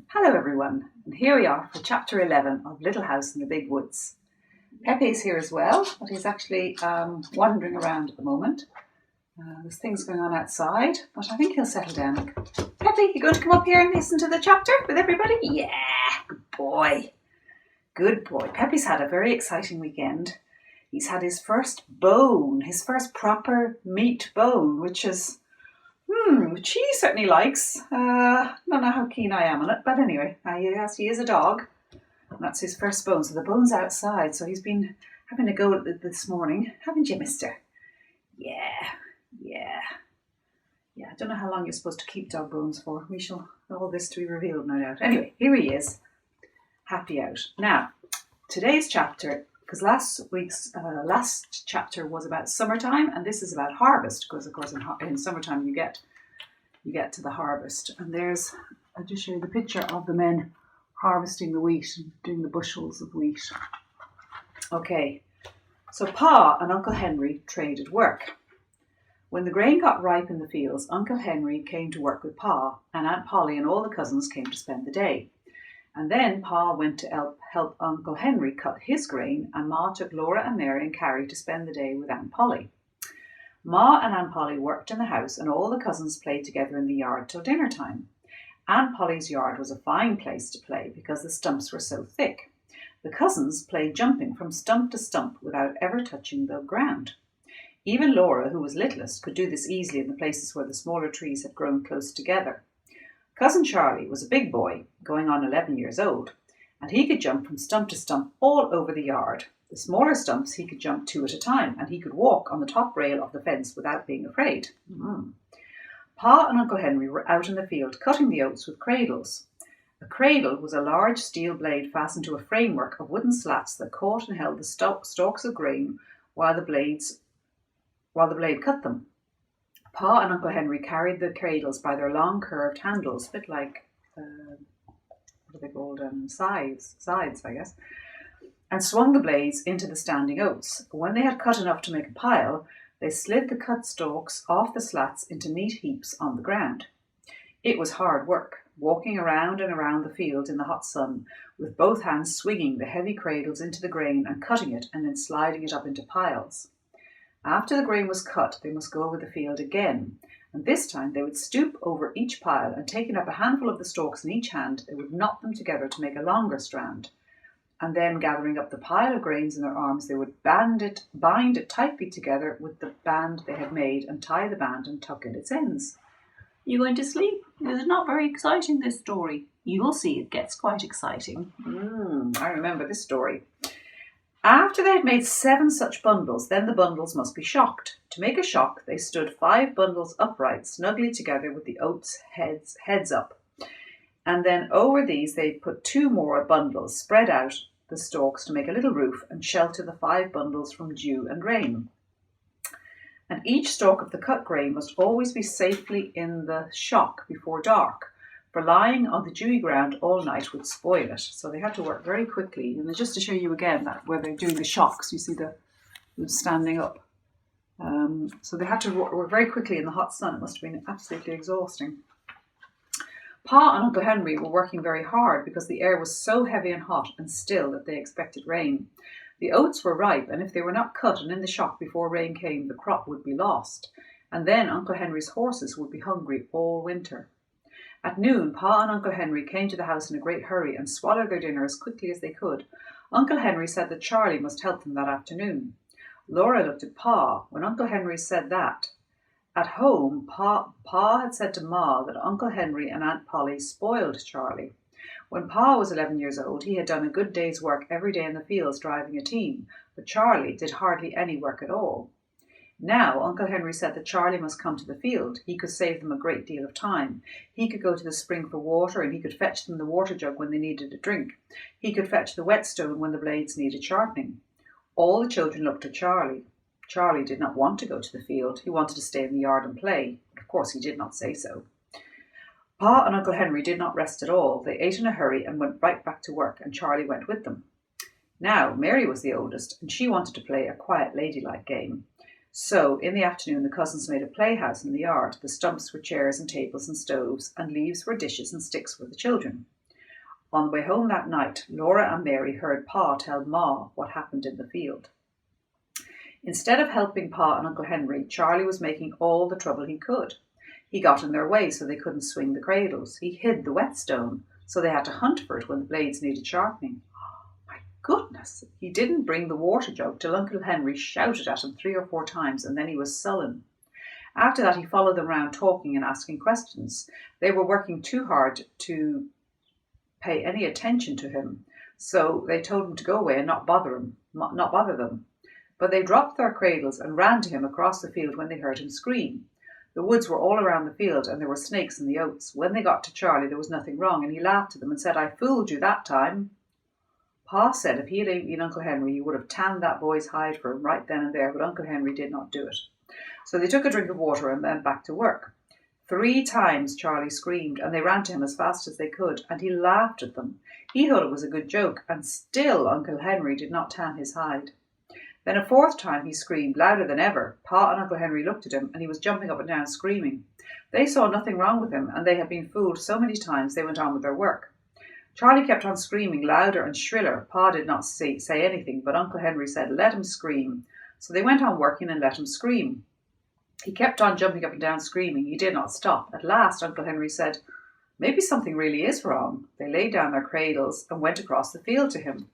Hello everyone, and here we are for chapter 11 of Little House in the Big Woods. Pepe is here as well, but he's actually wandering around at the moment. There's things going on outside, but I think he'll settle down. Pepe, you going to come up here and listen to the chapter with everybody? Yeah, good boy. Good boy. Pepe's had a very exciting weekend. He's had his first bone, his first proper meat bone, which he certainly likes. I don't know how keen I am on it, but anyway, he is a dog, and that's his first bone. So the bone's outside, so he's been having a go at it this morning. Haven't you, mister? Yeah. I don't know how long you're supposed to keep dog bones for. We shall all this to be revealed, no doubt. Anyway, here he is, happy out. Now, today's chapter, because last week's last chapter was about summertime, and this is about harvest, because of course in summertime you get to the harvest. And I'll just show you the picture of the men harvesting the wheat and doing the bushels of wheat. Okay, so Pa and Uncle Henry traded work. When the grain got ripe in the fields, Uncle Henry came to work with Pa, and Aunt Polly and all the cousins came to spend the day. And then Pa went to help Uncle Henry cut his grain, and Ma took Laura and Mary and Carrie to spend the day with Aunt Polly. Ma and Aunt Polly worked in the house, and all the cousins played together in the yard till dinner time. Aunt Polly's yard was a fine place to play because the stumps were so thick. The cousins played jumping from stump to stump without ever touching the ground. Even Laura, who was littlest, could do this easily in the places where the smaller trees had grown close together. Cousin Charlie was a big boy, going on 11 years old, and he could jump from stump to stump all over the yard. The smaller stumps he could jump 2 at a time, and he could walk on the top rail of the fence without being afraid. Pa and Uncle Henry were out in the field cutting the oats with cradles. A cradle was a large steel blade fastened to a framework of wooden slats that caught and held the stalks of grain while the blade cut them. Pa and Uncle Henry carried the cradles by their long curved handles, a bit like, what are they called, scythes, I guess, and swung the blades into the standing oats. When they had cut enough to make a pile, they slid the cut stalks off the slats into neat heaps on the ground. It was hard work, walking around and around the field in the hot sun, with both hands swinging the heavy cradles into the grain and cutting it and then sliding it up into piles. After the grain was cut, they must go over the field again, and this time they would stoop over each pile, and taking up a handful of the stalks in each hand, they would knot them together to make a longer strand. And then, gathering up the pile of grains in their arms, they would bind it tightly together with the band they had made, and tie the band and tuck in its ends. You going to sleep? It's not very exciting, this story. You'll see it gets quite exciting. I remember this story. After they had made 7 such bundles, then the bundles must be shocked. To make a shock, they stood 5 bundles upright, snugly together with the oats heads up. And then over these they put 2 more bundles, spread out the stalks to make a little roof and shelter the 5 bundles from dew and rain. And each stalk of the cut grain must always be safely in the shock before dark, for lying on the dewy ground all night would spoil it. So they had to work very quickly. And just to show you again that where they're doing the shocks, you see them standing up. So they had to work very quickly in the hot sun. It must have been absolutely exhausting. Pa and Uncle Henry were working very hard because the air was so heavy and hot and still that they expected rain. The oats were ripe, and if they were not cut and in the shock before rain came, the crop would be lost. And then Uncle Henry's horses would be hungry all winter. At noon, Pa and Uncle Henry came to the house in a great hurry and swallowed their dinner as quickly as they could. Uncle Henry said that Charlie must help them that afternoon. Laura looked at Pa when Uncle Henry said that. At home, Pa had said to Ma that Uncle Henry and Aunt Polly spoiled Charlie. When Pa was 11 years old, he had done a good day's work every day in the fields driving a team, but Charlie did hardly any work at all. Now, Uncle Henry said that Charlie must come to the field. He could save them a great deal of time. He could go to the spring for water, and he could fetch them the water jug when they needed a drink. He could fetch the whetstone when the blades needed sharpening. All the children looked at Charlie. Charlie did not want to go to the field. He wanted to stay in the yard and play. But of course, he did not say so. Pa and Uncle Henry did not rest at all. They ate in a hurry and went right back to work, and Charlie went with them. Now, Mary was the oldest, and she wanted to play a quiet, ladylike game. So, in the afternoon, the cousins made a playhouse in the yard. The stumps were chairs and tables and stoves, and leaves were dishes and sticks for the children. On the way home that night, Laura and Mary heard Pa tell Ma what happened in the field. Instead of helping Pa and Uncle Henry, Charlie was making all the trouble he could. He got in their way so they couldn't swing the cradles. He hid the whetstone, so they had to hunt for it when the blades needed sharpening. My goodness! He didn't bring the water jug till Uncle Henry shouted at him 3 or 4 times, and then he was sullen. After that, he followed them round talking and asking questions. They were working too hard to pay any attention to him, so they told him to go away and not bother them. But they dropped their cradles and ran to him across the field when they heard him scream. The woods were all around the field, and there were snakes in the oats. When they got to Charlie, there was nothing wrong, and he laughed at them and said, "I fooled you that time." Pa said if he had been Uncle Henry, he would have tanned that boy's hide for him right then and there, but Uncle Henry did not do it. So they took a drink of water and went back to work. 3 times Charlie screamed, and they ran to him as fast as they could, and he laughed at them. He thought it was a good joke, and still Uncle Henry did not tan his hide. Then a 4th time he screamed, louder than ever. Pa and Uncle Henry looked at him, and he was jumping up and down screaming. They saw nothing wrong with him, and they had been fooled so many times they went on with their work. Charlie kept on screaming louder and shriller. Pa did not say anything, but Uncle Henry said, "Let him scream." So they went on working and let him scream. He kept on jumping up and down screaming. He did not stop. At last Uncle Henry said, "Maybe something really is wrong." They laid down their cradles and went across the field to him.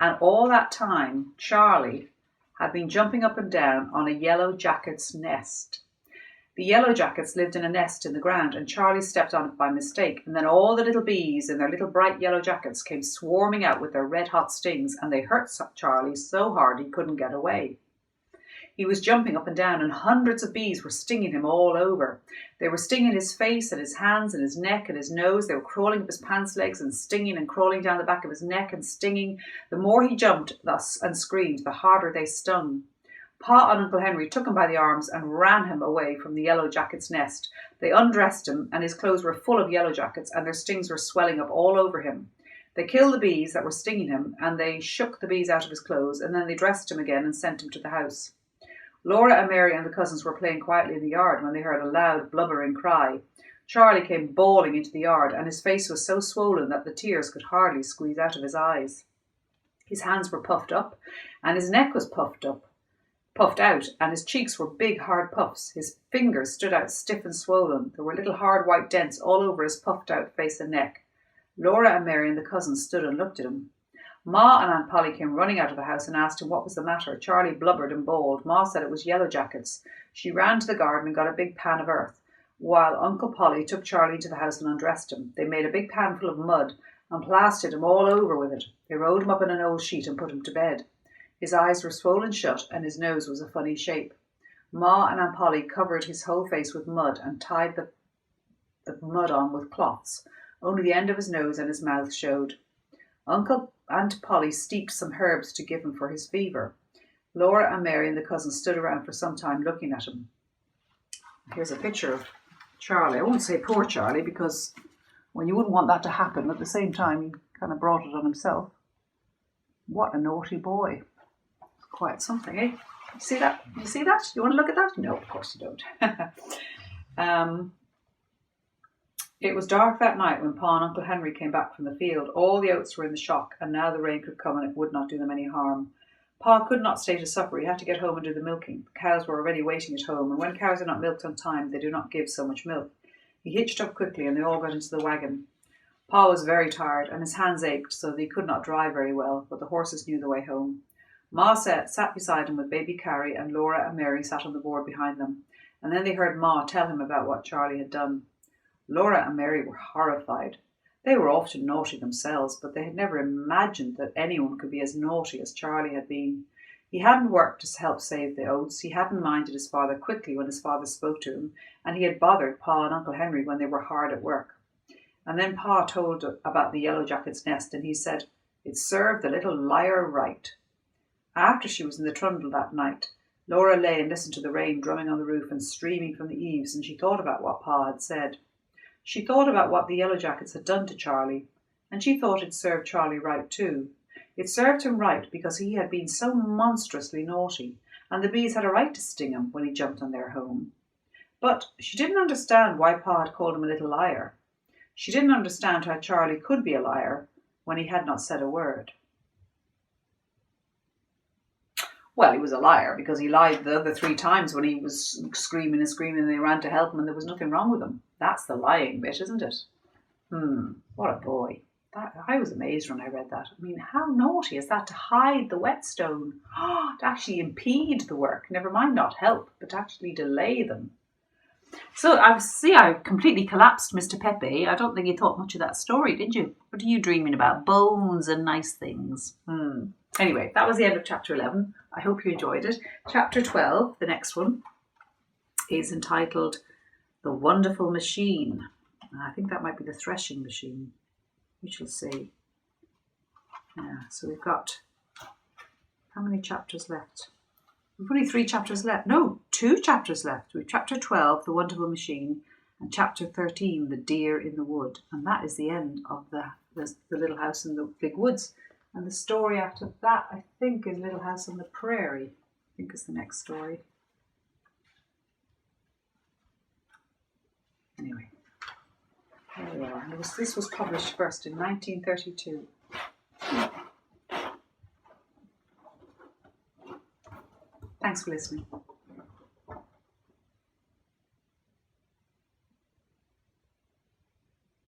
And all that time, Charlie had been jumping up and down on a yellow jacket's nest. The yellow jackets lived in a nest in the ground, and Charlie stepped on it by mistake. And then all the little bees in their little bright yellow jackets came swarming out with their red-hot stings, and they hurt Charlie so hard he couldn't get away. He was jumping up and down, and hundreds of bees were stinging him all over. They were stinging his face and his hands and his neck and his nose. They were crawling up his pants legs and stinging, and crawling down the back of his neck and stinging. The more he jumped thus and screamed, the harder they stung. Pa and Uncle Henry took him by the arms and ran him away from the yellow jacket's nest. They undressed him, and his clothes were full of yellow jackets, and their stings were swelling up all over him. They killed the bees that were stinging him, and they shook the bees out of his clothes, and then they dressed him again and sent him to the house. Laura and Mary and the cousins were playing quietly in the yard when they heard a loud, blubbering cry. Charlie came bawling into the yard, and his face was so swollen that the tears could hardly squeeze out of his eyes. His hands were puffed up, and his neck was puffed out, and his cheeks were big, hard puffs. His fingers stood out stiff and swollen. There were little hard white dents all over his puffed-out face and neck. Laura and Mary and the cousins stood and looked at him. Ma and Aunt Polly came running out of the house and asked him what was the matter. Charlie blubbered and bawled. Ma said it was yellow jackets. She ran to the garden and got a big pan of earth, while Uncle Polly took Charlie into the house and undressed him. They made a big pan full of mud and plastered him all over with it. They rolled him up in an old sheet and put him to bed. His eyes were swollen shut, and his nose was a funny shape. Ma and Aunt Polly covered his whole face with mud and tied the mud on with cloths. Only the end of his nose and his mouth showed. Aunt Polly steeped some herbs to give him for his fever. Laura and Mary and the cousins stood around for some time looking at him. Here's a picture of Charlie. I won't say poor Charlie, because when you wouldn't want that to happen, at the same time he kind of brought it on himself. What a naughty boy. It's quite something, eh? You see that? You see that? You want to look at that? No, of course you don't. It was dark that night when Pa and Uncle Henry came back from the field. All the oats were in the shock, and now the rain could come and it would not do them any harm. Pa could not stay to supper. He had to get home and do the milking. The cows were already waiting at home, and when cows are not milked on time, they do not give so much milk. He hitched up quickly, and they all got into the wagon. Pa was very tired, and his hands ached, so that he could not drive very well, but the horses knew the way home. Ma sat beside him with baby Carrie, and Laura and Mary sat on the board behind them, and then they heard Ma tell him about what Charlie had done. Laura and Mary were horrified. They were often naughty themselves, but they had never imagined that anyone could be as naughty as Charlie had been. He hadn't worked to help save the oats, he hadn't minded his father quickly when his father spoke to him, and he had bothered Pa and Uncle Henry when they were hard at work. And then Pa told about the yellow jacket's nest, and he said, "It served the little liar right." After she was in the trundle that night, Laura lay and listened to the rain drumming on the roof and streaming from the eaves, and she thought about what Pa had said. She thought about what the yellow jackets had done to Charlie, and she thought it served Charlie right too. It served him right because he had been so monstrously naughty, and the bees had a right to sting him when he jumped on their home. But she didn't understand why Pa had called him a little liar. She didn't understand how Charlie could be a liar when he had not said a word. Well, he was a liar because he lied the other 3 times when he was screaming and screaming and they ran to help him and there was nothing wrong with him. That's the lying bit, isn't it? What a boy. I was amazed when I read that. I mean, how naughty is that to hide the whetstone? To actually impede the work. Never mind not help, but to actually delay them. So I completely collapsed, Mr. Pepe. I don't think you thought much of that story, did you? What are you dreaming about? Bones and nice things. Anyway, that was the end of chapter 11. I hope you enjoyed it. Chapter 12, the next one, is entitled The Wonderful Machine. I think that might be the threshing machine. We shall see. Yeah, so we've got, how many chapters left? We've only 3 chapters left. No, 2 chapters left. We've chapter 12, The Wonderful Machine, and chapter 13, The Deer in the Wood. And that is the end of the Little House in the Big Woods. And the story after that, I think, is Little House on the Prairie. I think is the next story. Anyway, there we are. And this was published first in 1932. Thanks for listening.